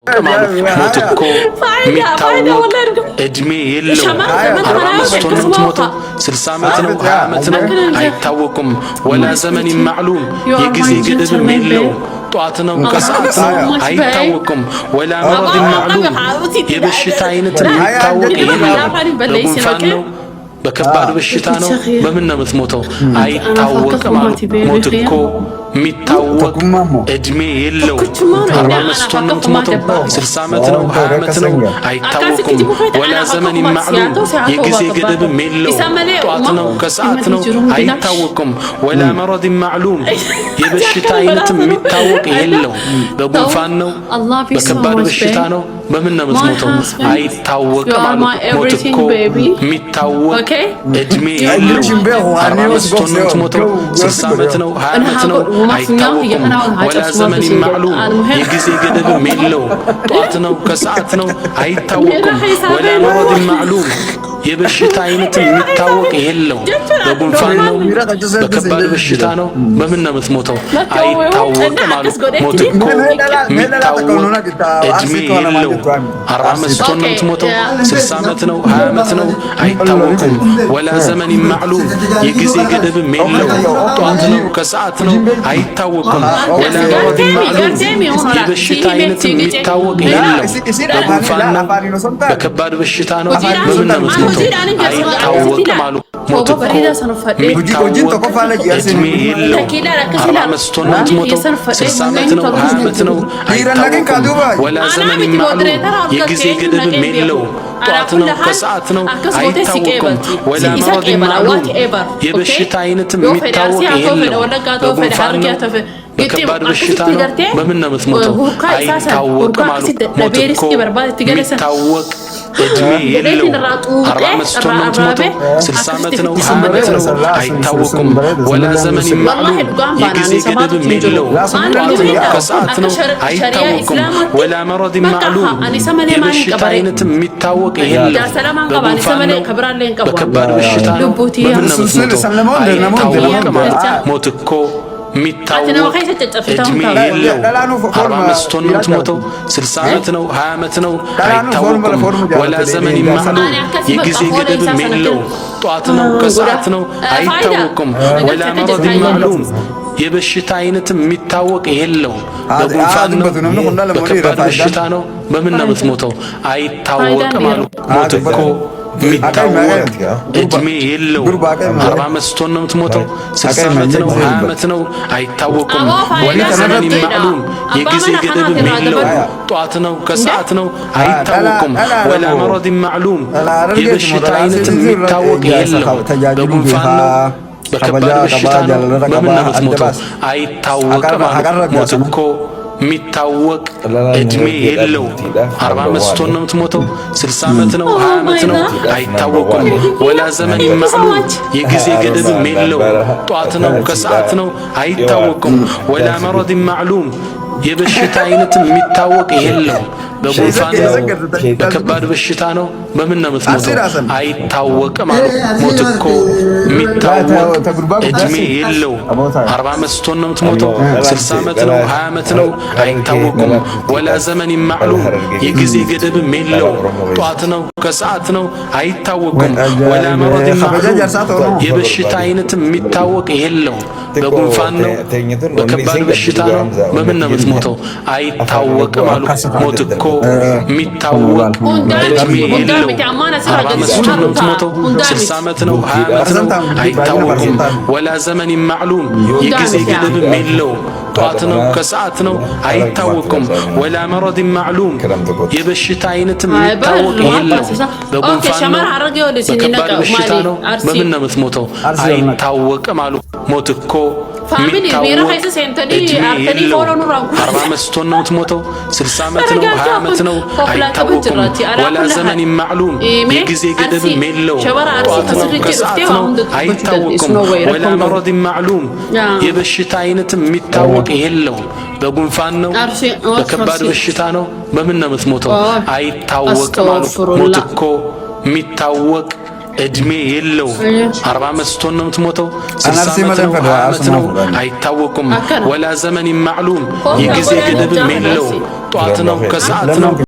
ሞትኮ የሚታወቅ እድሜ የለውም። 45 ነው የምትሞተው፣ 60 ዓመት ነው፣ 20 ዓመት ነው አይታወቁም። ወላ ዘመን ማዕሉም የጊዜ ገደብም የለውም። ጧት ነው ከሰዓት ነው አይታወቁም። ወላ መረድ ማዕሉም የበሽታ አይነት የሚታወቅ የለውም። በጉንፋን ነው በከባድ በሽታ ነው በምን ነው የምትሞተው አይታወቅም። ሞትኮ የሚታወቅ እድሜ የለውም። 45 ነው የምትሞተው፣ 60 ዓመት ነው፣ 20 ዓመት ነው አይታወቁም። ወላ ዘመን ማዕሉም የጊዜ ገደብም የለውም። ጧት ነው ከሰዓት ነው አይታወቁም። ወላ መረድ ማዕሉም የበሽታ አይነት የሚታወቅ የለውም። በጉንፋን ነው በከባድ በሽታ ነው በምን ነው የምትሞተው አይታወቅም። ሞትኮ የሚታወቅ እድሜ የለውም። 45 ነው የምትሞተው፣ 60 ዓመት ነው፣ 20 ዓመት ነው አይታወቁም። ወላ ዘመን ማዕሉም የጊዜ ገደብም የለውም። ጧት ነው ከሰዓት ነው አይታወቁም። ወላ መረድ ማዕሉም የበሽታ አይነት የሚታወቅ የለውም። በጉንፋን ነው በከባድ በሽታ ነው በምን ነው የምትሞተው አይታወቅም። ሞትኮ የሚታወቅ እድሜ የለውም። 45 ነው የምትሞተው፣ 60 ዓመት ነው፣ 20 ዓመት ነው አይታወቁም። ወላ ዘመን ማዕሉም የጊዜ ገደብም የለውም። ጧት ነው ከሰዓት ነው አይታወቁም። ወላ መረድ ማዕሉም የበሽታ አይነት የሚታወቅ የለውም። በጉንፋን ነው በከባድ በሽታ ነው በምን ነው የምትሞተው አይታወቅም። ሞትኮ የሚታወቅ እድሜ የለውም። 45 ነው የምትሞተው፣ 60 ዓመት ነው፣ 20 ዓመት ነው አይታወቅም። ወላ ዘመን ማዕሉም የጊዜ ገደብም የለውም። ጧት ነው ከሰዓት ነው አይታወቅም። ወላ መረድ ማዕሉም የበሽታ አይነት የሚታወቅ የለውም። በጉንፋን ነው በከባድ በሽታ ነው በምን ነው የምትሞተው አይታወቅም። ሞትኮ የሚታወቅ እድሜ የለውም። 45 ነው የምትሞተው፣ 60 ዓመት ነው፣ 20 ዓመት ነው አይታወቅም። ወላ ዘመን ማዕሉም የጊዜ ገደብም የለውም። ጧት ነው ከሰዓት ነው አይታወቅም። ወላ መረድ ማዕሉም የበሽታ አይነት የሚታወቅ የለውም። በጉንፋን ነው በከባድ በሽታ ነው በምን ነው የምትሞተው አይታወቅም። ሞትኮ የሚታወቅ እድሜ የለውም። 45 ነው የምትሞተው፣ 60 ዓመት ነው፣ 20 ዓመት ነው አይታወቅም። ወላ ዘመን ማዕሉም የጊዜ ገደብም የለውም። ጧት ነው ከሰዓት ነው አይታወቅም። ወላ መረድ ማዕሉም የበሽታ አይነት የሚታወቅ የለውም። በጉንፋን ነው በከባድ በሽታ ነው በምን ነው የምትሞተው አይታወቅም። ሞትኮ የሚታወቅ እድሜ የለውም። 45 ነው የምትሞተው፣ 60 ዓመት ነው፣ 20 ዓመት ነው አይታወቅም። ወላ ዘመን ማዕሉም የጊዜ ገደብም የለውም። ጧት ነው ከሰዓት ነው አይታወቅም። ወላ መረድ ማዕሉም የበሽታ አይነት የሚታወቅ የለውም። በጉንፋን ነው በከባድ በሽታ ነው በምን ነው የምትሞተው አይታወቅም። ሞትኮ የሚታወቅ እድሜ የለውም። 45 ነው የምትሞተው፣ 60 ዓመት ነው፣ 20 ዓመት ነው አይታወቅም። ወላ ዘመን ማዕሉም የጊዜ ገደብም የለውም። ጧት ነው ከሰዓት ነው አይታወቅም። ወላ መረድ ማዕሉም የበሽታ አይነት የሚታወቅ የለውም። በጉንፋን ነው በከባድ በሽታ ነው በምን ነው የምትሞተው አይታወቅም። ሞትኮ የሚታወቅ እድሜ የለውም። 45 ነው የምትሞተው፣ 60 ዓመት ነው፣ 20 ዓመት ነው አይታወቅም። ወላ ዘመን ማዕሉም የጊዜ ገደብም የለውም። ጧት ነው ከሰዓት ነው አይታወቅም። ወላ መረድ ማዕሉም የበሽታ አይነት የሚታወቅ የለውም። በጉንፋን ነው በከባድ በሽታ ነው በምን ነው የምትሞተው አይታወቅም። ሞትኮ የሚታወቅ እድሜ የለውም። 45 ነው የምትሞተው፣ 60 ዓመት ነው፣ 20 ዓመት ነው አይታወቅም። ወላ ዘመን ማዕሉም የጊዜ ገደብም የለውም። ጧት ነው ከሰዓት ነው አይታወቅም። ወላ መረድ ማዕሉም የበሽታ አይነት የሚታወቅ የለውም። በጉንፋን ነው በከባድ በሽታ ነው በምን ነው የምትሞተው አይታወቅም። ሞትኮ የሚታወቅ እድሜ የለውም። 45 ነው የምትሞተው፣ 60 ዓመት ነው፣ 20 ዓመት ነው አይታወቅም። ወላ ዘመን ማዕሉም የጊዜ ገደብም የለውም። ጧት ነው ከሰዓት ነው አይታወቅም። ወላ መረድ ማዕሉም የበሽታ አይነት የሚታወቅ የለውም። በጉንፋን ነው በከባድ በሽታ ነው በምን ነው የምትሞተው አይታወቅም። ሞትኮ የሚታወቅ እድሜ የለው 40 ዓመት ስትሆን ነው የምትሞተው 60 ዓመት ነው 20 ዓመት ነው አይታወቁም ወላ ዘመን ማዕሉም የጊዜ ገደብም የለው ጧት ነው ከሰዓት ነው